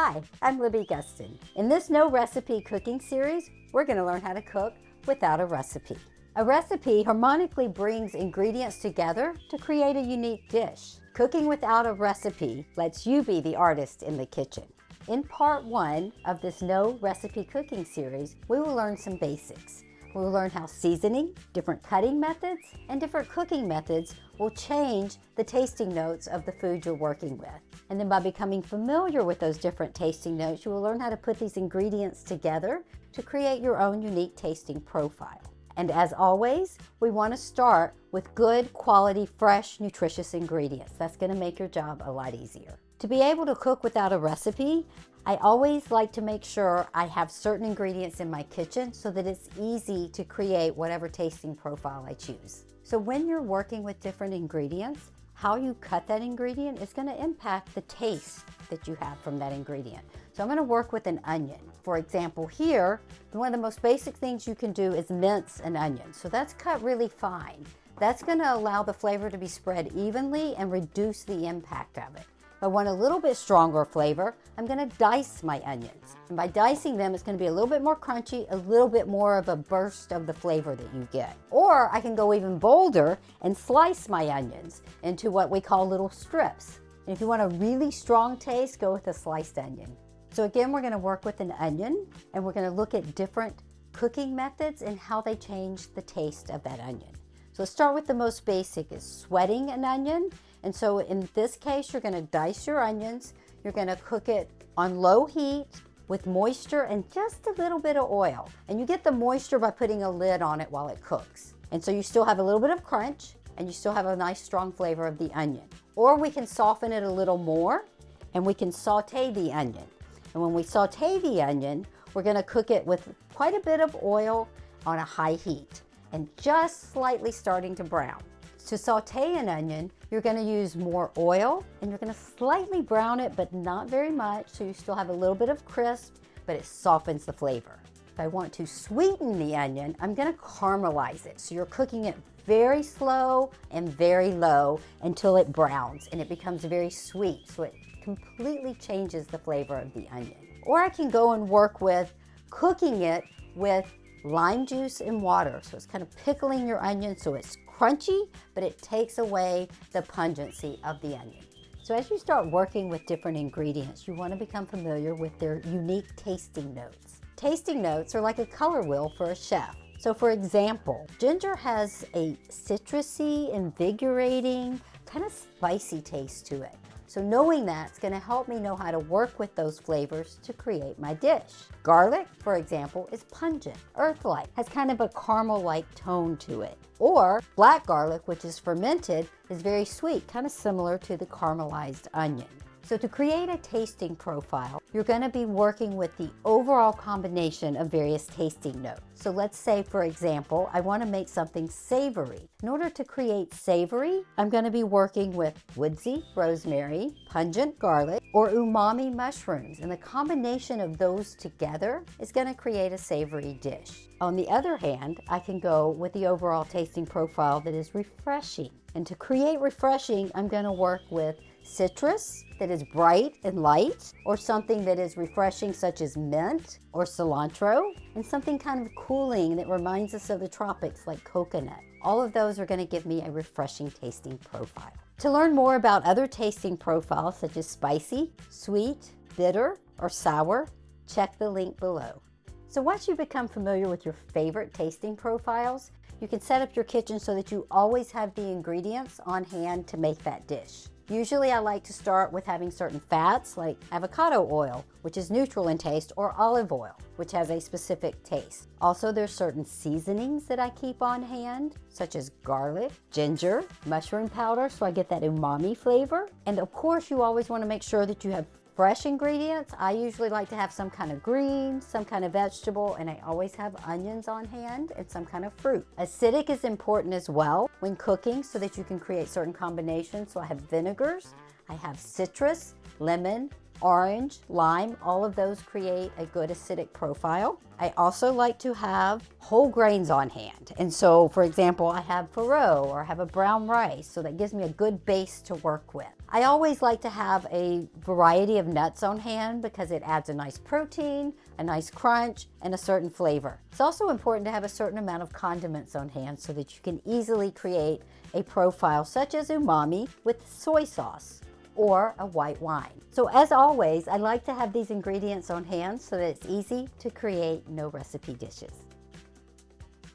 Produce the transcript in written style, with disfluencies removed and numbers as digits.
Hi, I'm Libby Guston. In this no recipe cooking series, we're going to learn how to cook without a recipe. A recipe harmonically brings ingredients together to create a unique dish. Cooking without a recipe lets you be the artist in the kitchen. In part 1 of this no recipe cooking series, we will learn some basics. We'll learn how seasoning, different cutting methods, and different cooking methods will change the tasting notes of the food you're working with. And then by becoming familiar with those different tasting notes, you will learn how to put these ingredients together to create your own unique tasting profile. And as always, we want to start with good quality, fresh, nutritious ingredients. That's going to make your job a lot easier. To be able to cook without a recipe, I always like to make sure I have certain ingredients in my kitchen so that it's easy to create whatever tasting profile I choose. So when you're working with different ingredients, how you cut that ingredient is going to impact the taste that you have from that ingredient. So I'm going to work with an onion. For example, here, one of the most basic things you can do is mince an onion. So that's cut really fine. That's going to allow the flavor to be spread evenly and reduce the impact of it. If I want a little bit stronger flavor, I'm going to dice my onions. And by dicing them, it's going to be a little bit more crunchy, a little bit more of a burst of the flavor that you get. Or I can go even bolder and slice my onions into what we call little strips. And if you want a really strong taste, go with a sliced onion. So again, we're going to work with an onion, and we're going to look at different cooking methods and how they change the taste of that onion. So let's start with the most basic, is sweating an onion. And so in this case, you're going to dice your onions. You're going to cook it on low heat with moisture and just a little bit of oil. And you get the moisture by putting a lid on it while it cooks. And so you still have a little bit of crunch, and you still have a nice strong flavor of the onion. Or we can soften it a little more, and we can saute the onion. And when we saute the onion, we're going to cook it with quite a bit of oil on a high heat and just slightly starting to brown. To saute an onion, you're going to use more oil, and you're going to slightly brown it, but not very much, so you still have a little bit of crisp, but it softens the flavor. If I want to sweeten the onion, I'm going to caramelize it. So you're cooking it very slow and very low until it browns and it becomes very sweet, so it completely changes the flavor of the onion. Or I can go and work with cooking it with lime juice and water. So it's kind of pickling your onion so it's crunchy, but it takes away the pungency of the onion. So as you start working with different ingredients, you want to become familiar with their unique tasting notes. Tasting notes are like a color wheel for a chef. So for example, ginger has a citrusy, invigorating, kind of spicy taste to it. So knowing that's going to help me know how to work with those flavors to create my dish. Garlic, for example, is pungent, earth-like, has kind of a caramel-like tone to it. Or black garlic, which is fermented, is very sweet, kind of similar to the caramelized onion. So to create a tasting profile, you're going to be working with the overall combination of various tasting notes. So let's say, for example, I want to make something savory. In order to create savory, I'm going to be working with woodsy rosemary, pungent garlic, or umami mushrooms. And the combination of those together is going to create a savory dish. On the other hand, I can go with the overall tasting profile that is refreshing. And to create refreshing, I'm going to work with citrus that is bright and light, or something that is refreshing such as mint or cilantro, and something kind of cooling that reminds us of the tropics like coconut. All of those are going to give me a refreshing tasting profile. To learn more about other tasting profiles such as spicy, sweet, bitter, or sour, check the link below. So once you become familiar with your favorite tasting profiles, you can set up your kitchen so that you always have the ingredients on hand to make that dish. Usually I like to start with having certain fats like avocado oil, which is neutral in taste, or olive oil, which has a specific taste. Also, there's certain seasonings that I keep on hand, such as garlic, ginger, mushroom powder, so I get that umami flavor. And of course, you always want to make sure that you have fresh ingredients. I usually like to have some kind of green, some kind of vegetable, and I always have onions on hand and some kind of fruit. Acidic is important as well when cooking so that you can create certain combinations. So I have vinegars, I have citrus, lemon, orange, lime, all of those create a good acidic profile. I also like to have whole grains on hand. And so, for example, I have farro or I have a brown rice, so that gives me a good base to work with. I always like to have a variety of nuts on hand because it adds a nice protein, a nice crunch, and a certain flavor. It's also important to have a certain amount of condiments on hand so that you can easily create a profile such as umami with soy sauce or a white wine. So as always, I like to have these ingredients on hand so that it's easy to create no recipe dishes.